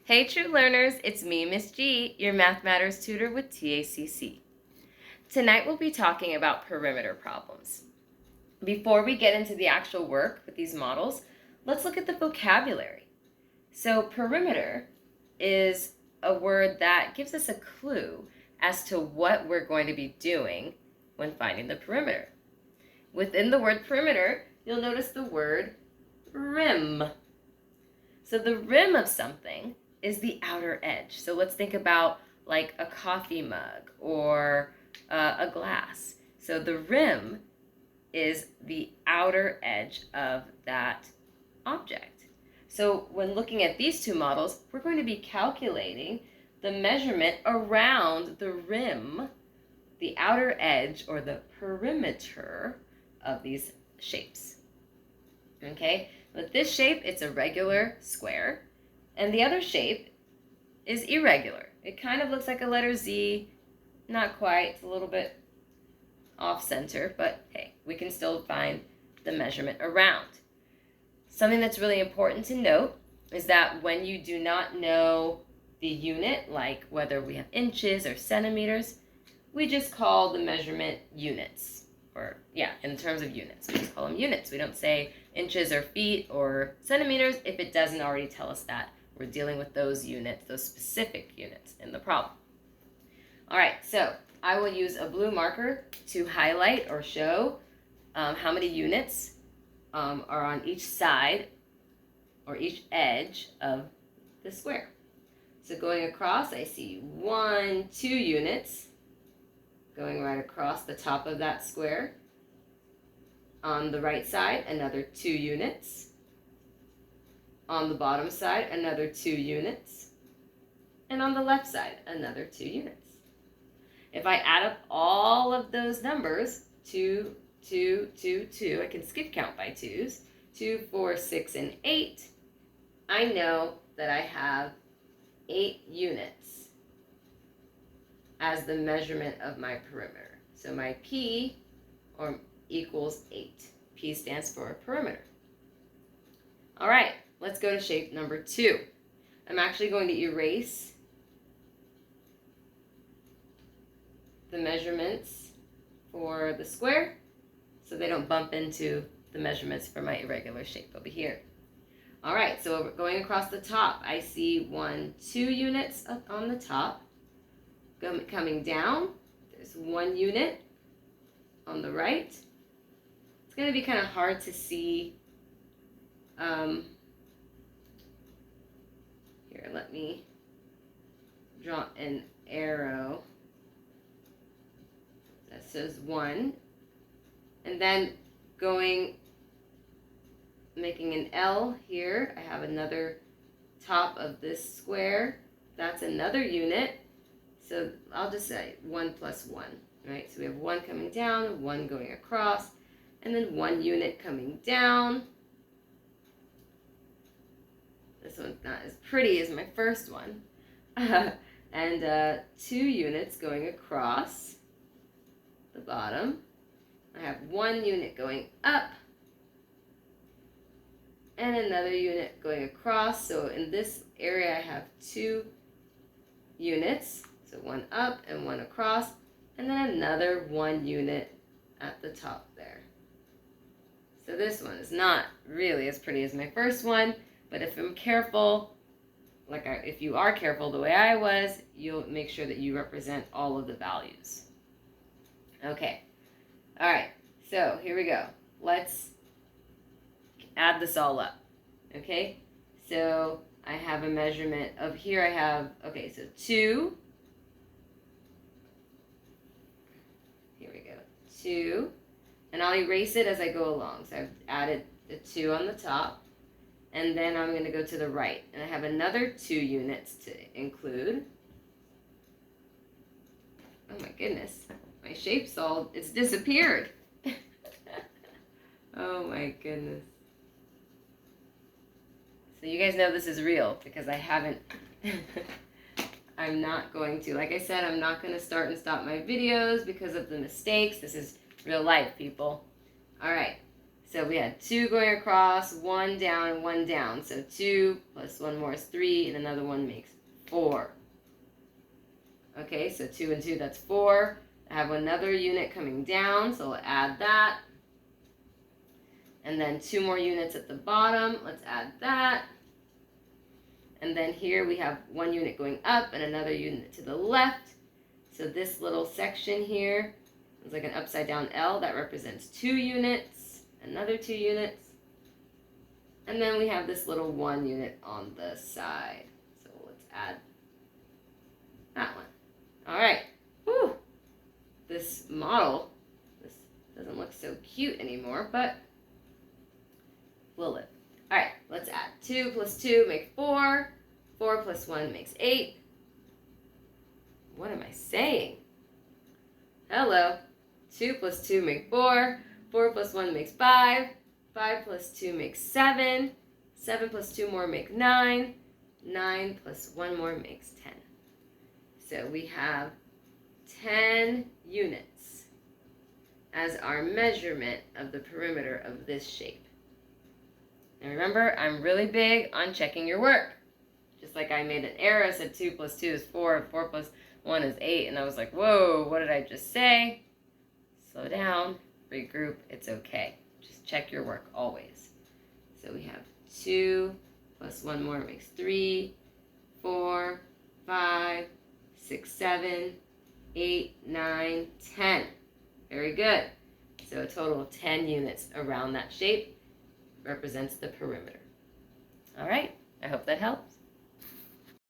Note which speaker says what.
Speaker 1: Hey true learners, it's me, Miss G, your Math Matters tutor with TACC. Tonight we'll be talking about perimeter problems. Before we get into the actual work with these models, let's look at the vocabulary. So perimeter is a word that gives us a clue as to what we're going to be doing when finding the perimeter. Within the word perimeter, you'll notice the word rim. So the rim of something is the outer edge. So let's think about like a coffee mug or a glass. So the rim is the outer edge of that object. So when looking at these two models, we're going to be calculating the measurement around the rim, the outer edge or the perimeter of these shapes. Okay, with this shape, it's a regular square, and the other shape is irregular. It kind of looks like a letter Z, not quite, it's a little bit off center, but hey, we can still find the measurement around. Something that's really important to note is that when you do not know the unit, like whether we have inches or centimeters, we just call the measurement units. Or yeah, in terms of units, we just call them units. We don't say inches or feet or centimeters if it doesn't already tell us that. We're dealing with those units, those specific units in the problem. All right, so I will use a blue marker to highlight or show how many units are on each side or each edge of the square. So going across, I see 1, 2 units going right across the top of that square. On the right side, another 2 units. On the bottom side, another 2 units. And on the left side, another 2 units. If I add up all of those numbers, 2, 2, 2, 2, I can skip count by 2s, 2, 4, 6, and 8, I know that I have 8 units as the measurement of my perimeter. So my P equals 8. P stands for perimeter. All right, let's go to shape number 2. I'm actually going to erase the measurements for the square so they don't bump into the measurements for my irregular shape over here. All right, so going across the top, I see 1, 2 units up on the top. Coming down, there's 1 unit on the right. It's going to be kind of hard to see. Here, let me draw an arrow that says 1. And then making an L here, I have another top of this square. That's another unit. So I'll just say 1 plus 1, right? So we have 1 coming down, 1 going across, and then 1 unit coming down. This one's not as pretty as my first one. And 2 units going across the bottom. I have 1 unit going up, and another unit going across. So in this area, I have 2 units. So 1 up and 1 across, and then another 1 unit at the top there. So this one is not really as pretty as my first one, but if I'm careful, if you are careful the way I was, you'll make sure that you represent all of the values. Okay, all right, so here we go. Let's add this all up, okay? So I have a measurement of here I have, okay, so 2, 2, and I'll erase it as I go along. So I've added the 2 on the top, and then I'm going to go to the right, and I have another 2 units to include. Oh my goodness, my shape's it's disappeared. Oh my goodness. So you guys know this is real because I haven't I'm not going to. Like I said, I'm not going to start and stop my videos because of the mistakes. This is real life, people. All right. So we had 2 going across, 1 down, and 1 down. So 2 plus 1 more is 3, and another 1 makes 4. Okay, so 2 and 2, that's 4. I have another unit coming down, so we'll add that. And then 2 more units at the bottom. Let's add that. And then here we have 1 unit going up and another unit to the left. So this little section here is like an upside down L that represents 2 units, another 2 units. And then we have this little 1 unit on the side. So let's add that one. All right. Whew. This model, this doesn't look so cute anymore, but we'll live. All right, let's add 2 plus 2 make 4. 4 plus 1 makes 8. What am I saying? Hello. 2 plus 2 make 4. 4 plus 1 makes 5. 5 plus 2 makes 7. 7 plus 2 more make 9. 9 plus 1 more makes 10. So we have 10 units as our measurement of the perimeter of this shape. And remember, I'm really big on checking your work. Just like I made an error, said 2 plus 2 is 4, 4 plus 1 is 8, and I was like, whoa, what did I just say? Slow down, regroup, it's okay. Just check your work always. So we have 2 plus 1 more makes 3, 4, 5, 6, 7, 8, 9, 10. Very good. So a total of 10 units around that shape represents the perimeter. All right, I hope that helps.